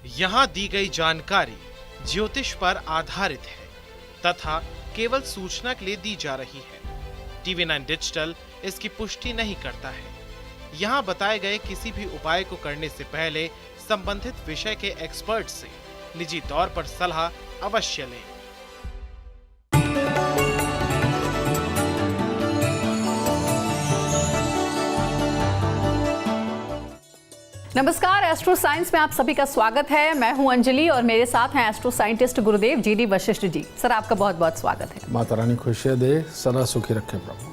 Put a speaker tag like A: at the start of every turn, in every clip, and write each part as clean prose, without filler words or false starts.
A: यहाँ दी गई जानकारी ज्योतिष पर आधारित है तथा केवल सूचना के लिए दी जा रही है। TV9 डिजिटल इसकी पुष्टि नहीं करता है। यहाँ बताए गए किसी भी उपाय को करने से पहले संबंधित विषय के एक्सपर्ट से निजी तौर पर सलाह अवश्य लें।
B: नमस्कार, एस्ट्रो साइंस में आप सभी का स्वागत है। मैं हूं अंजलि और मेरे साथ हैं एस्ट्रो साइंटिस्ट गुरुदेव GD वशिष्ठ जी। सर, आपका बहुत बहुत स्वागत है।
C: माता रानी खुशियां दे, सदा सुखी रखे प्रभु।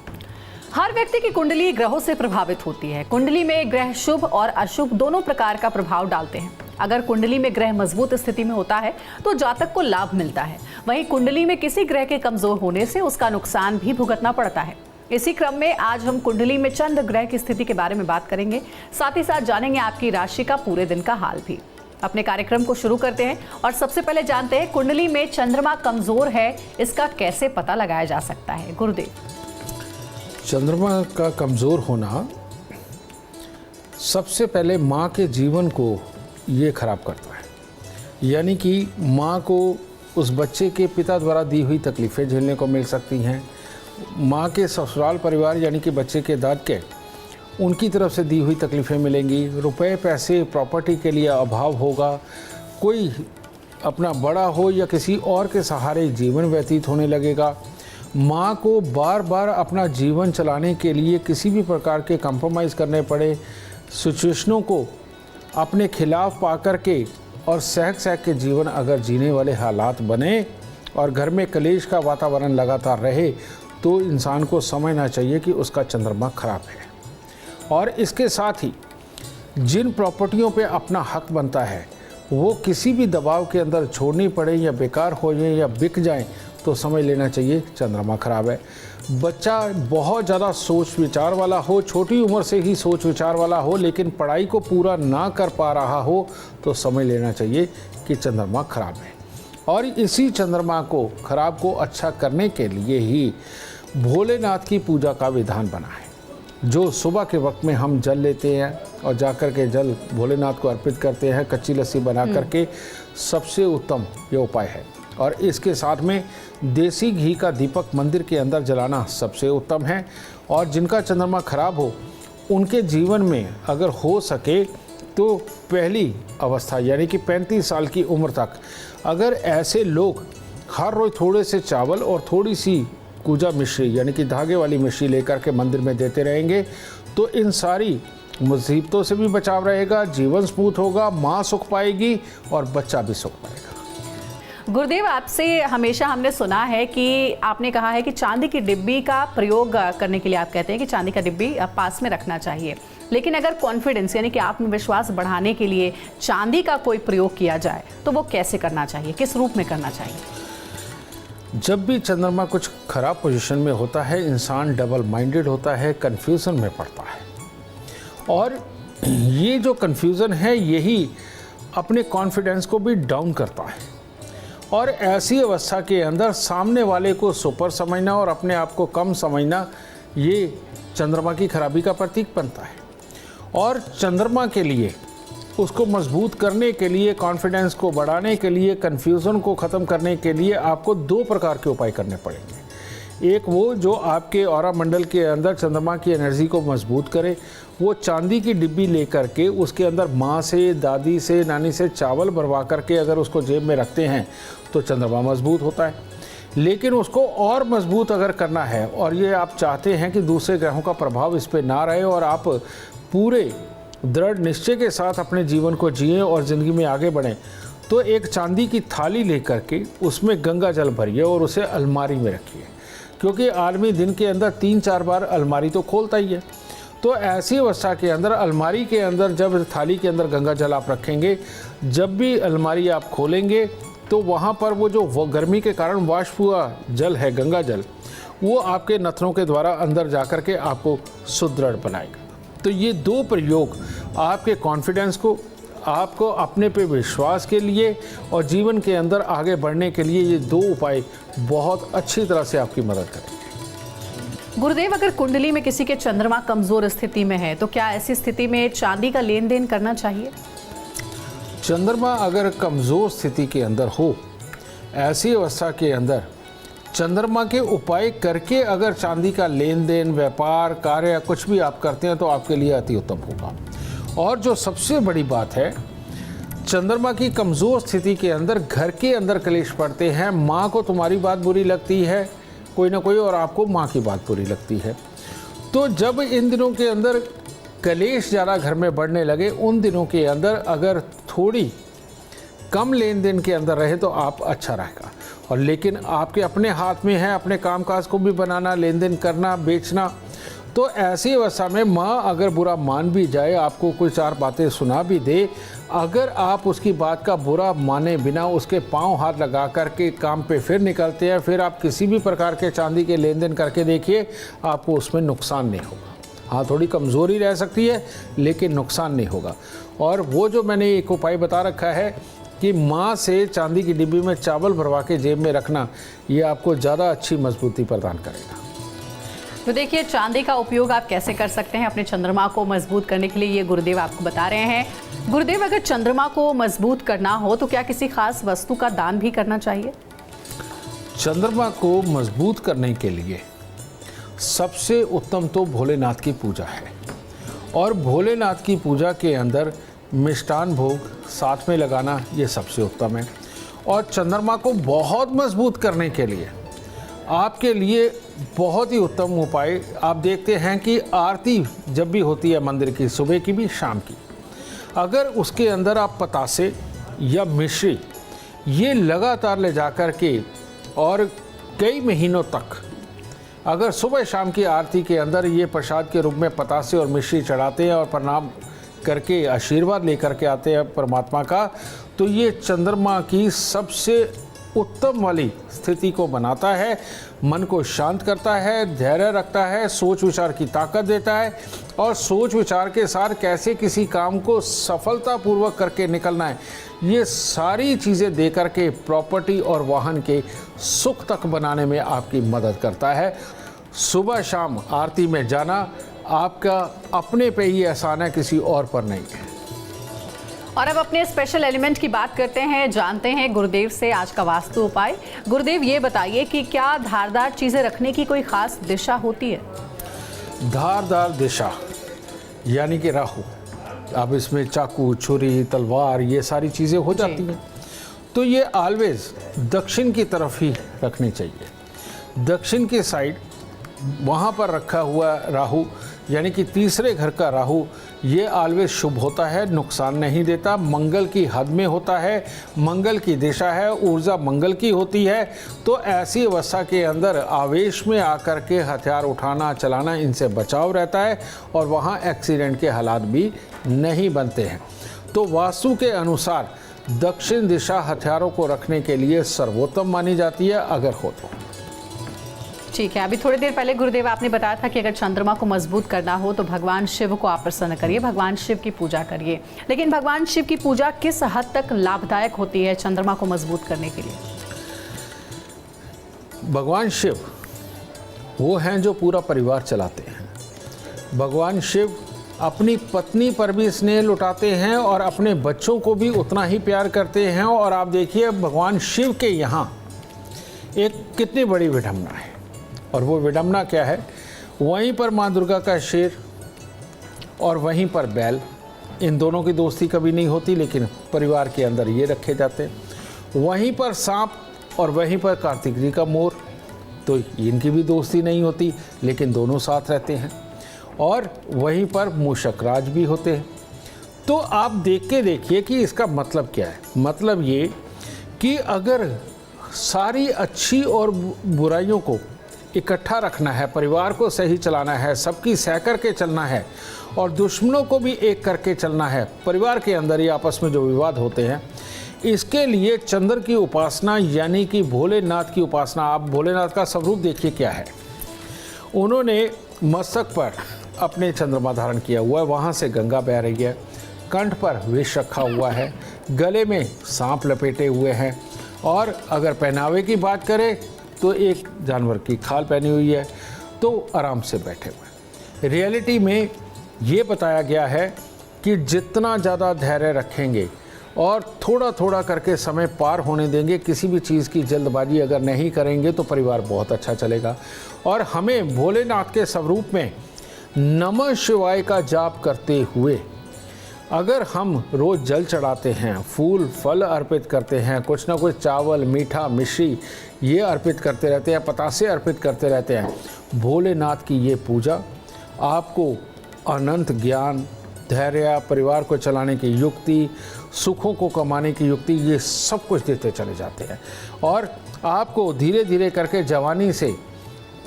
B: हर व्यक्ति की कुंडली ग्रहों से प्रभावित होती है। कुंडली में ग्रह शुभ और अशुभ दोनों प्रकार का प्रभाव डालते हैं। अगर कुंडली में ग्रह मजबूत स्थिति में होता है तो जातक को लाभ मिलता है। वहीं कुंडली में किसी ग्रह के कमजोर होने से उसका नुकसान भी भुगतना पड़ता है। इसी क्रम में आज हम कुंडली में चंद्र ग्रह की स्थिति के बारे में बात करेंगे। साथ ही साथ जानेंगे आपकी राशि का पूरे दिन का हाल भी। अपने कार्यक्रम को शुरू करते हैं और सबसे पहले जानते हैं कुंडली में चंद्रमा कमजोर है, इसका कैसे पता लगाया जा सकता है। गुरुदेव,
C: चंद्रमा का कमजोर होना सबसे पहले माँ के जीवन को ये खराब करता है, यानी कि माँ को उस बच्चे के पिता द्वारा दी हुई तकलीफ़ें झेलने को मिल सकती हैं। माँ के ससुराल परिवार यानी कि बच्चे के दादके, उनकी तरफ से दी हुई तकलीफ़ें मिलेंगी। रुपए पैसे प्रॉपर्टी के लिए अभाव होगा। कोई अपना बड़ा हो या किसी और के सहारे जीवन व्यतीत होने लगेगा। माँ को बार बार अपना जीवन चलाने के लिए किसी भी प्रकार के कंप्रोमाइज़ करने पड़े, सिचुएशनों को अपने खिलाफ पा कर के और सहक सहक के जीवन अगर जीने वाले हालात बने और घर में कलेश का वातावरण लगातार रहे तो इंसान को समझना चाहिए कि उसका चंद्रमा खराब है। और इसके साथ ही जिन प्रॉपर्टियों पे अपना हक बनता है वो किसी भी दबाव के अंदर छोड़नी पड़े या बेकार हो जाए या बिक जाएं तो समझ लेना चाहिए चंद्रमा खराब है। बच्चा बहुत ज़्यादा सोच विचार वाला हो, छोटी उम्र से ही सोच विचार वाला हो, लेकिन पढ़ाई को पूरा ना कर पा रहा हो तो समझ लेना चाहिए कि चंद्रमा खराब है। और इसी चंद्रमा को खराब को अच्छा करने के लिए ही भोलेनाथ की पूजा का विधान बना है। जो सुबह के वक्त में हम जल लेते हैं और जाकर के जल भोलेनाथ को अर्पित करते हैं, कच्ची लस्सी बना करके, सबसे उत्तम ये उपाय है। और इसके साथ में देसी घी का दीपक मंदिर के अंदर जलाना सबसे उत्तम है। और जिनका चंद्रमा खराब हो उनके जीवन में अगर हो सके तो पहली अवस्था यानी कि 35 साल की उम्र तक अगर ऐसे लोग हर रोज थोड़े से चावल और थोड़ी सी कूजा मिश्री यानी कि धागे वाली मिश्री लेकर के मंदिर में देते रहेंगे तो इन सारी मुसीबतों से भी बचाव रहेगा, जीवन स्मूथ होगा, माँ सुख पाएगी और बच्चा भी सुख पाएगा।
B: गुरुदेव, आपसे हमेशा हमने सुना है कि आपने कहा है कि चांदी की डिब्बी का प्रयोग करने के लिए आप कहते हैं कि चांदी का डिब्बी पास में रखना चाहिए। लेकिन अगर कॉन्फिडेंस यानी कि आत्मविश्वास बढ़ाने के लिए चांदी का कोई प्रयोग किया जाए तो वो कैसे करना चाहिए, किस रूप में करना चाहिए?
C: जब भी चंद्रमा कुछ खराब पोजीशन में होता है इंसान डबल माइंडेड होता है, कन्फ्यूज़न में पड़ता है। और ये जो कन्फ्यूज़न है यही अपने कॉन्फिडेंस को भी डाउन करता है। और ऐसी अवस्था के अंदर सामने वाले को सुपर समझना और अपने आप को कम समझना ये चंद्रमा की खराबी का प्रतीक बनता है। और चंद्रमा के लिए उसको मजबूत करने के लिए, कॉन्फिडेंस को बढ़ाने के लिए, कन्फ्यूज़न को ख़त्म करने के लिए आपको 2 प्रकार के उपाय करने पड़ेंगे। एक वो जो आपके ऑरा मंडल के अंदर चंद्रमा की एनर्जी को मजबूत करे, वो चांदी की डिब्बी लेकर के उसके अंदर माँ से, दादी से, नानी से चावल भरवा करके अगर उसको जेब में रखते हैं तो चंद्रमा मजबूत होता है। लेकिन उसको और मजबूत अगर करना है और ये आप चाहते हैं कि दूसरे ग्रहों का प्रभाव इस पर ना रहे और आप पूरे दृढ़ निश्चय के साथ अपने जीवन को जिएं और ज़िंदगी में आगे बढ़ें, तो एक चांदी की थाली लेकर के उसमें गंगा जल भरिए और उसे अलमारी में रखिए। क्योंकि आदमी दिन के अंदर 3-4 बार अलमारी तो खोलता ही है। तो ऐसी अवस्था के अंदर अलमारी के अंदर जब थाली के अंदर गंगा जल आप रखेंगे, जब भी अलमारी आप खोलेंगे तो वहाँ पर वो जो गर्मी के कारण वाष्प हुआ जल है, गंगा जल, वो आपके नथनों के द्वारा अंदर जाकर के आपको सुदृढ़ बनाएगा। तो ये 2 प्रयोग आपके कॉन्फिडेंस को, आपको अपने पे विश्वास के लिए और जीवन के अंदर आगे बढ़ने के लिए ये 2 उपाय बहुत अच्छी तरह से आपकी मदद करेंगे।
B: गुरुदेव, अगर कुंडली में किसी के चंद्रमा कमजोर स्थिति में है तो क्या ऐसी स्थिति में चांदी का लेन देन करना चाहिए?
C: चंद्रमा अगर कमज़ोर स्थिति के अंदर हो, ऐसी अवस्था के अंदर चंद्रमा के उपाय करके अगर चांदी का लेन देन, व्यापार, कार्य या कुछ भी आप करते हैं तो आपके लिए अति उत्तम होगा। और जो सबसे बड़ी बात है, चंद्रमा की कमज़ोर स्थिति के अंदर घर के अंदर कलेश पड़ते हैं। माँ को तुम्हारी बात बुरी लगती है कोई ना कोई, और आपको माँ की बात बुरी लगती है। तो जब इन दिनों के अंदर कलेश ज़्यादा घर में बढ़ने लगे, उन दिनों के अंदर अगर थोड़ी कम लेन देन के अंदर रहे तो आप अच्छा रहेगा। और लेकिन आपके अपने हाथ में है अपने कामकाज को भी बनाना, लेन देन करना, बेचना। तो ऐसी अवस्था में माँ अगर बुरा मान भी जाए, आपको कोई चार बातें सुना भी दे, अगर आप उसकी बात का बुरा माने बिना उसके पांव हाथ लगा करके काम पे फिर निकलते हैं, फिर आप किसी भी प्रकार के चांदी के लेन देन करके देखिए, आपको उसमें नुकसान नहीं होगा। हाँ, थोड़ी कमज़ोरी रह सकती है लेकिन नुकसान नहीं होगा। और वो जो मैंने एक उपाय बता रखा है कि माँ से चांदी की डिब्बी में चावल भरवा के जेब में रखना, ये आपको ज़्यादा अच्छी मजबूती प्रदान करेगा।
B: तो देखिए, चांदी का उपयोग आप कैसे कर सकते हैं अपने चंद्रमा को मजबूत करने के लिए, ये गुरुदेव आपको बता रहे हैं। गुरुदेव, अगर चंद्रमा को मजबूत करना हो तो क्या किसी खास वस्तु का दान भी करना चाहिए?
C: चंद्रमा को मजबूत करने के लिए सबसे उत्तम तो भोलेनाथ की पूजा है। और भोलेनाथ की पूजा के अंदर मिष्टान भोग साथ में लगाना, ये सबसे उत्तम है। और चंद्रमा को बहुत मजबूत करने के लिए आपके लिए बहुत ही उत्तम उपाय, आप देखते हैं कि आरती जब भी होती है मंदिर की, सुबह की भी शाम की, अगर उसके अंदर आप पतासे या मिश्री ये लगातार ले जा कर के और कई महीनों तक अगर सुबह शाम की आरती के अंदर ये प्रसाद के रूप में पतासे और मिश्री चढ़ाते हैं और प्रणाम करके आशीर्वाद लेकर के आते हैं परमात्मा का, तो ये चंद्रमा की सबसे उत्तम वाली स्थिति को बनाता है, मन को शांत करता है, धैर्य रखता है, सोच विचार की ताकत देता है। और सोच विचार के साथ कैसे किसी काम को सफलतापूर्वक करके निकलना है, ये सारी चीज़ें दे करके प्रॉपर्टी और वाहन के सुख तक बनाने में आपकी मदद करता है। सुबह शाम आरती में जाना आपका अपने पे ही एहसान है, किसी और पर नहीं है।
B: और अब अपने स्पेशल एलिमेंट की बात करते हैं, जानते हैं गुरुदेव से आज का वास्तु उपाय। गुरुदेव, ये बताइए कि क्या धारदार चीजें रखने की कोई खास दिशा होती है?
C: धारदार दिशा यानी कि राहु, अब इसमें चाकू, छुरी, तलवार ये सारी चीज़ें हो जाती हैं, तो ये ऑलवेज दक्षिण की तरफ ही रखनी चाहिए। दक्षिण की साइड वहाँ पर रखा हुआ राहु यानी कि तीसरे घर का राहु, ये ऑलवेज शुभ होता है, नुकसान नहीं देता, मंगल की हद में होता है, मंगल की दिशा है, ऊर्जा मंगल की होती है। तो ऐसी अवस्था के अंदर आवेश में आकर के हथियार उठाना, चलाना, इनसे बचाव रहता है और वहाँ एक्सीडेंट के हालात भी नहीं बनते हैं। तो वास्तु के अनुसार दक्षिण दिशा हथियारों को रखने के लिए सर्वोत्तम मानी जाती है, अगर हो तो।
B: ठीक है, अभी थोड़ी देर पहले गुरुदेव आपने बताया था कि अगर चंद्रमा को मजबूत करना हो तो भगवान शिव को आप प्रसन्न करिए, भगवान शिव की पूजा करिए। लेकिन भगवान शिव की पूजा किस हद तक लाभदायक होती है चंद्रमा को मजबूत करने के लिए?
C: भगवान शिव वो हैं जो पूरा परिवार चलाते हैं। भगवान शिव अपनी पत्नी पर भी स्नेह लुटाते हैं और अपने बच्चों को भी उतना ही प्यार करते हैं। और आप देखिए भगवान शिव के यहाँ एक कितनी बड़ी विडंबना है, और वो विडंबना क्या है, वहीं पर माँ दुर्गा का शेर और वहीं पर बैल, इन दोनों की दोस्ती कभी नहीं होती, लेकिन परिवार के अंदर ये रखे जाते हैं। वहीं पर सांप और वहीं पर कार्तिक जी का मोर, तो इनकी भी दोस्ती नहीं होती, लेकिन दोनों साथ रहते हैं। और वहीं पर मूषक राज भी होते हैं। तो आप देख के देखिए कि इसका मतलब क्या है। मतलब ये कि अगर सारी अच्छी और बुराइयों को इकट्ठा रखना है, परिवार को सही चलाना है, सबकी सह करके चलना है और दुश्मनों को भी एक करके चलना है, परिवार के अंदर ही आपस में जो विवाद होते हैं, इसके लिए चंद्र की उपासना यानी कि भोलेनाथ की उपासना। आप भोलेनाथ का स्वरूप देखिए क्या है। उन्होंने मस्तक पर अपने चंद्रमा धारण किया हुआ है, वहाँ से गंगा बह रही है, कंठ पर विष रखा हुआ है, गले में सांप लपेटे हुए हैं, और अगर पहनावे की बात करें तो एक जानवर की खाल पहनी हुई है, तो आराम से बैठे हुए। रियलिटी में ये बताया गया है कि जितना ज़्यादा धैर्य रखेंगे और थोड़ा थोड़ा करके समय पार होने देंगे। किसी भी चीज़ की जल्दबाजी अगर नहीं करेंगे तो परिवार बहुत अच्छा चलेगा। और हमें भोलेनाथ के स्वरूप में नमः शिवाय का जाप करते हुए अगर हम रोज़ जल चढ़ाते हैं, फूल फल अर्पित करते हैं, कुछ ना कुछ चावल मीठा मिश्री ये अर्पित करते रहते हैं, पतासे अर्पित करते रहते हैं, भोलेनाथ की ये पूजा आपको अनंत ज्ञान, धैर्य, परिवार को चलाने की युक्ति, सुखों को कमाने की युक्ति, ये सब कुछ देते चले जाते हैं। और आपको धीरे धीरे करके जवानी से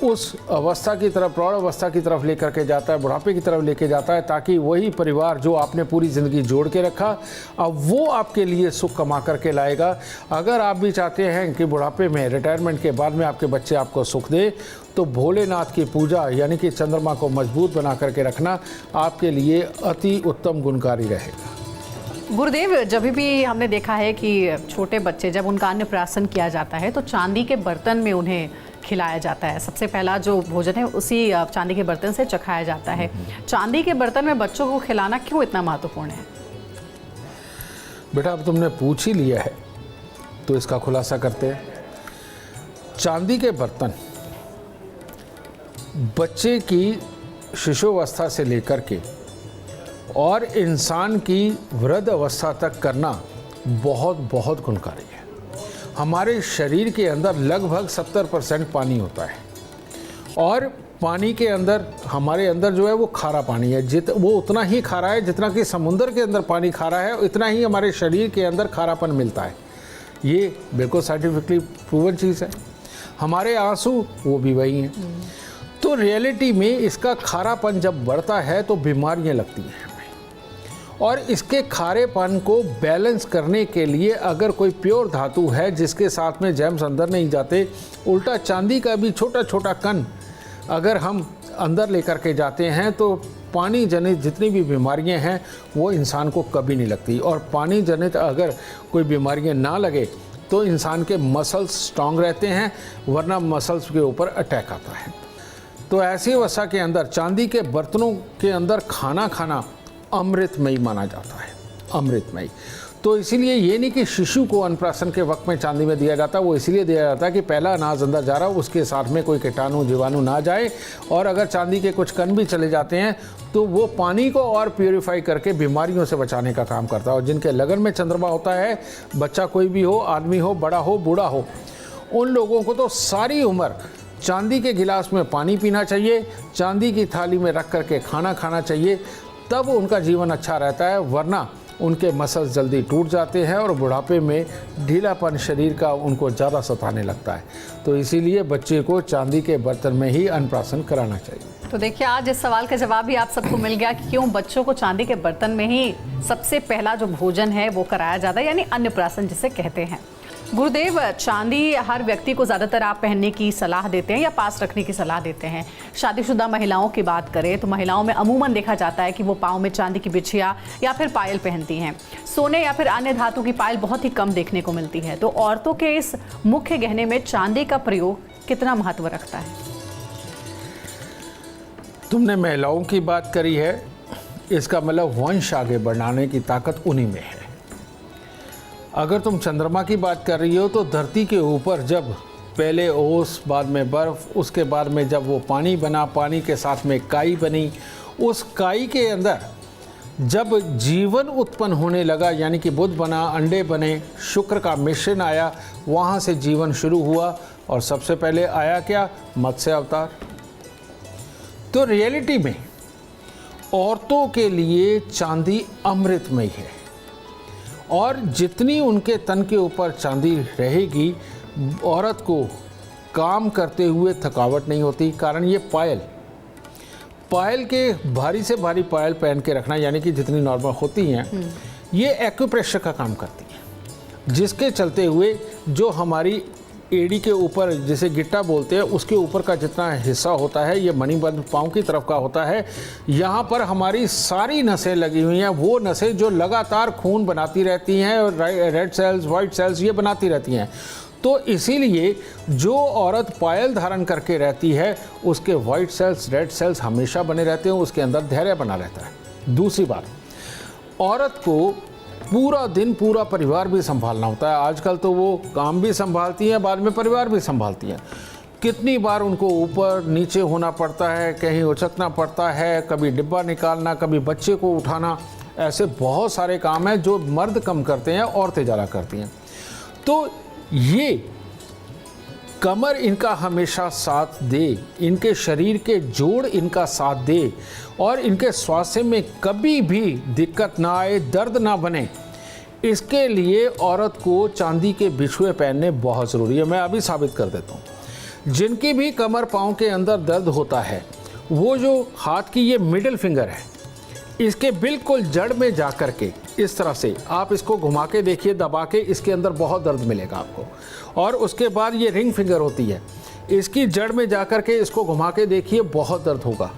C: उस अवस्था की तरफ, प्रौढ़ अवस्था की तरफ लेकर के जाता है, बुढ़ापे की तरफ लेके जाता है, ताकि वही परिवार जो आपने पूरी ज़िंदगी जोड़ के रखा, अब वो आपके लिए सुख कमा करके लाएगा। अगर आप भी चाहते हैं कि बुढ़ापे में, रिटायरमेंट के बाद में आपके बच्चे आपको सुख दे, तो भोलेनाथ की पूजा यानी कि चंद्रमा को मजबूत बना करके रखना आपके लिए अति उत्तम गुणकारी रहेगा।
B: गुरुदेव, जब भी हमने देखा है कि छोटे बच्चे जब उनका अन्नप्राशन किया जाता है तो चांदी के बर्तन में उन्हें खिलाया जाता है। सबसे पहला जो भोजन है उसी चांदी के बर्तन से चखाया जाता है। चांदी के बर्तन में बच्चों को खिलाना क्यों इतना महत्वपूर्ण है?
C: बेटा, अब तुमने पूछ ही लिया है तो इसका खुलासा करते हैं। चांदी के बर्तन बच्चे की शिशुअवस्था से लेकर के और इंसान की वृद्ध अवस्था तक करना बहुत बहुत गुणकारी है। हमारे शरीर के अंदर लगभग 70% पानी होता है और पानी के अंदर, हमारे अंदर जो है वो खारा पानी है। वो उतना ही खारा है जितना कि समुद्र के अंदर पानी खारा है, उतना ही हमारे शरीर के अंदर खारापन मिलता है। ये बिल्कुल साइंटिफिकली प्रूवन चीज़ है। हमारे आंसू वो भी वही हैं। तो रियलिटी में इसका खारापन जब बढ़ता है तो बीमारियां लगती हैं हमें। और इसके खारेपन को बैलेंस करने के लिए अगर कोई प्योर धातु है जिसके साथ में जैम्स अंदर नहीं जाते, उल्टा चांदी का भी छोटा छोटा कण अगर हम अंदर लेकर के जाते हैं तो पानी जनित जितनी भी बीमारियां हैं वो इंसान को कभी नहीं लगती। और पानी जनित अगर कोई बीमारियां ना लगे तो इंसान के मसल्स स्ट्रांग रहते हैं, वरना मसल्स के ऊपर अटैक आता है। तो ऐसी अवस्था के अंदर चांदी के बर्तनों के अंदर खाना खाना अमृतमयी माना जाता है, अमृतमयी। तो इसीलिए ये नहीं कि शिशु को अन्नप्राशन के वक्त में चांदी में दिया जाता, वो इसीलिए दिया जाता है कि पहला अनाज अंदर जा रहा हो, उसके साथ में कोई कीटाणु जीवाणु ना जाए। और अगर चांदी के कुछ कण भी चले जाते हैं तो वो पानी को और प्यूरिफाई करके बीमारियों से बचाने का काम करता है। और जिनके लगन में चंद्रमा होता है, बच्चा कोई भी हो, आदमी हो, बड़ा हो, बूढ़ा हो, उन लोगों को तो सारी उम्र चांदी के गिलास में पानी पीना चाहिए, चांदी की थाली में रख करके खाना खाना चाहिए, तब उनका जीवन अच्छा रहता है। वरना उनके मसल्स जल्दी टूट जाते हैं और बुढ़ापे में ढीलापन शरीर का उनको ज़्यादा सताने लगता है। तो इसीलिए बच्चे को चांदी के बर्तन में ही अन्नप्राशन कराना चाहिए।
B: तो देखिए, आज इस सवाल का जवाब भी आप सबको मिल गया कि क्यों बच्चों को चांदी के बर्तन में ही सबसे पहला जो भोजन है वो कराया जाता है, यानी अन्नप्राशन जिसे कहते हैं। गुरुदेव, चांदी हर व्यक्ति को ज़्यादातर आप पहनने की सलाह देते हैं या पास रखने की सलाह देते हैं? शादीशुदा महिलाओं की बात करें तो महिलाओं में अमूमन देखा जाता है कि वो पाँव में चांदी की बिछिया या फिर पायल पहनती हैं। सोने या फिर अन्य धातु की पायल बहुत ही कम देखने को मिलती है। तो औरतों के इस मुख्य गहने में चांदी का प्रयोग कितना महत्व रखता है?
C: तुमने महिलाओं की बात करी है, इसका मतलब वंश आगे बढ़ाने की ताकत उन्हीं में है। अगर तुम चंद्रमा की बात कर रही हो तो धरती के ऊपर जब पहले ओस, बाद में बर्फ़, उसके बाद में जब वो पानी बना, पानी के साथ में काई बनी, उस काई के अंदर जब जीवन उत्पन्न होने लगा, यानी कि बुध बना, अंडे बने, शुक्र का मिश्रण आया, वहाँ से जीवन शुरू हुआ। और सबसे पहले आया क्या? मत्स्य अवतार। तो रियलिटी में औरतों के लिए चांदी अमृतमयी है। और जितनी उनके तन के ऊपर चांदी रहेगी, औरत को काम करते हुए थकावट नहीं होती। कारण ये पायल के भारी से भारी पायल पहन के रखना, यानी कि जितनी नॉर्मल होती हैं, ये एक्यूप्रेशर का काम करती हैं, जिसके चलते हुए जो हमारी एड़ी के ऊपर जिसे गिट्टा बोलते हैं, उसके ऊपर का जितना हिस्सा होता है ये मणिबंध पाँव की तरफ का होता है। यहाँ पर हमारी सारी नसें लगी हुई हैं, वो नसें जो लगातार खून बनाती रहती हैं और रेड सेल्स, वाइट सेल्स ये बनाती रहती हैं। तो इसीलिए जो औरत पायल धारण करके रहती है उसके वाइट सेल्स, रेड सेल्स हमेशा बने रहते हैं, उसके अंदर धैर्य बना रहता है। दूसरी बात, औरत को पूरा दिन पूरा परिवार भी संभालना होता है। आजकल तो वो काम भी संभालती हैं, बाद में परिवार भी संभालती हैं। कितनी बार उनको ऊपर नीचे होना पड़ता है, कहीं उचकना पड़ता है, कभी डिब्बा निकालना, कभी बच्चे को उठाना। ऐसे बहुत सारे काम हैं जो मर्द कम करते हैं, औरतें ज़्यादा करती हैं। तो ये कमर इनका हमेशा साथ दे, इनके शरीर के जोड़ इनका साथ दे और इनके स्वास्थ्य में कभी भी दिक्कत ना आए, दर्द ना बने, इसके लिए औरत को चांदी के बिछुए पहनने बहुत ज़रूरी है। मैं अभी साबित कर देता हूँ। जिनकी भी कमर पाँव के अंदर दर्द होता है, वो जो हाथ की ये मिडिल फिंगर है, इसके बिल्कुल जड़ में जा कर के इस तरह से आप इसको घुमा के देखिए, दबा के, इसके अंदर बहुत दर्द मिलेगा आपको। और उसके बाद ये रिंग फिंगर होती है, इसकी जड़ में जा कर के इसको घुमा के देखिए, बहुत दर्द होगा,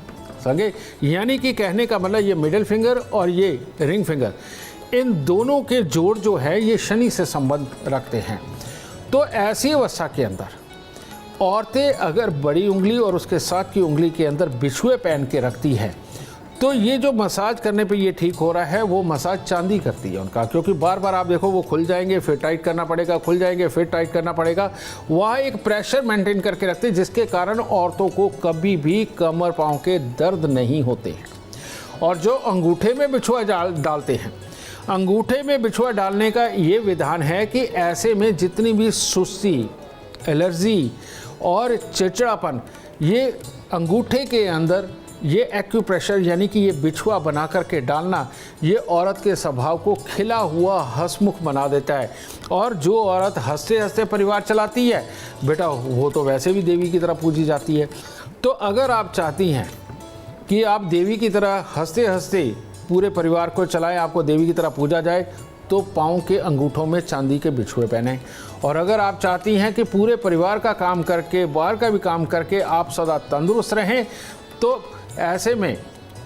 C: समझे। यानी कि कहने का मतलब ये मिडिल फिंगर और ये रिंग फिंगर, इन दोनों के जोड़ जो है ये शनि से संबंध रखते हैं। तो ऐसी अवस्था के अंदर औरतें अगर बड़ी उंगली और उसके साथ की उंगली के अंदर बिछुए पहन के रखती है, तो ये जो मसाज करने पे ये ठीक हो रहा है, वो मसाज चांदी करती है उनका। क्योंकि बार बार आप देखो वो खुल जाएंगे, फिर टाइट करना पड़ेगा, खुल जाएंगे, फिर टाइट करना पड़ेगा। वहाँ एक प्रेशर मेंटेन करके रखते हैं, जिसके कारण औरतों को कभी भी कमर पाँव के दर्द नहीं होते हैं। और जो अंगूठे में बिछुआ डालते हैं, अंगूठे में बिछुआ डालने का ये विधान है कि ऐसे में जितनी भी सुस्ती, एलर्जी और चिड़चिड़ापन, ये अंगूठे के अंदर ये एक्यूप्रेशर यानी कि ये बिछुआ बना करके डालना, ये औरत के स्वभाव को खिला हुआ हंसमुख बना देता है। और जो औरत हंसते हंसते परिवार चलाती है बेटा, वो तो वैसे भी देवी की तरह पूजी जाती है। तो अगर आप चाहती हैं कि आप देवी की तरह हंसते हंसते पूरे परिवार को चलाएं, आपको देवी की तरह पूजा जाए, तो पाँव के अंगूठों में चांदी के बिछुए पहने। और अगर आप चाहती हैं कि पूरे परिवार का काम करके, बाहर का भी काम करके आप सदा तंदुरुस्त रहें, तो ऐसे में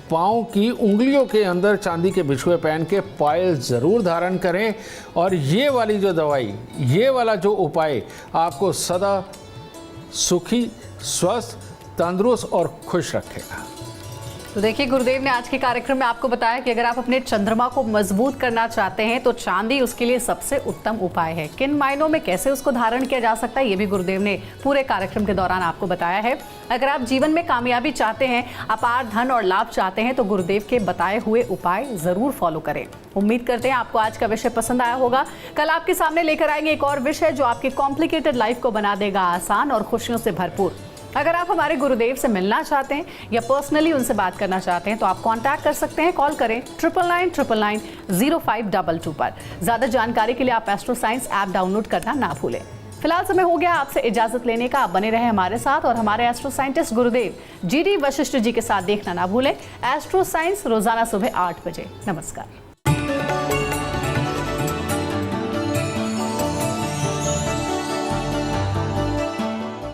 C: पाँव की उंगलियों के अंदर चांदी के बिछुए पहन के पायल ज़रूर धारण करें। और ये वाली जो दवाई, ये वाला जो उपाय आपको सदा सुखी, स्वस्थ, तंदुरुस्त और खुश रखेगा।
B: तो देखिए, गुरुदेव ने आज के कार्यक्रम में आपको बताया कि अगर आप अपने चंद्रमा को मजबूत करना चाहते हैं तो चांदी उसके लिए सबसे उत्तम उपाय है। किन मायनों में कैसे उसको धारण किया जा सकता है, ये भी गुरुदेव ने पूरे कार्यक्रम के दौरान आपको बताया है। अगर आप जीवन में कामयाबी चाहते हैं, अपार धन और लाभ चाहते हैं, तो गुरुदेव के बताए हुए उपाय जरूर फॉलो करें। उम्मीद करते हैं आपको आज का विषय पसंद आया होगा। कल आपके सामने लेकर आएंगे एक और विषय जो आपकी कॉम्प्लिकेटेड लाइफ को बना देगा आसान और खुशियों से भरपूर। अगर आप हमारे गुरुदेव से मिलना चाहते हैं या पर्सनली उनसे बात करना चाहते हैं तो आप कांटेक्ट कर सकते हैं। कॉल करें 9999990522 पर। ज्यादा जानकारी के लिए आप एस्ट्रो साइंस ऐप डाउनलोड करना ना भूलें। फिलहाल समय हो गया आपसे इजाजत लेने का। आप बने रहे हमारे साथ और हमारे एस्ट्रो साइंटिस्ट गुरुदेव GD वशिष्ठ जी के साथ देखना ना भूलें। एस्ट्रो साइंस रोजाना सुबह 8 बजे। नमस्कार।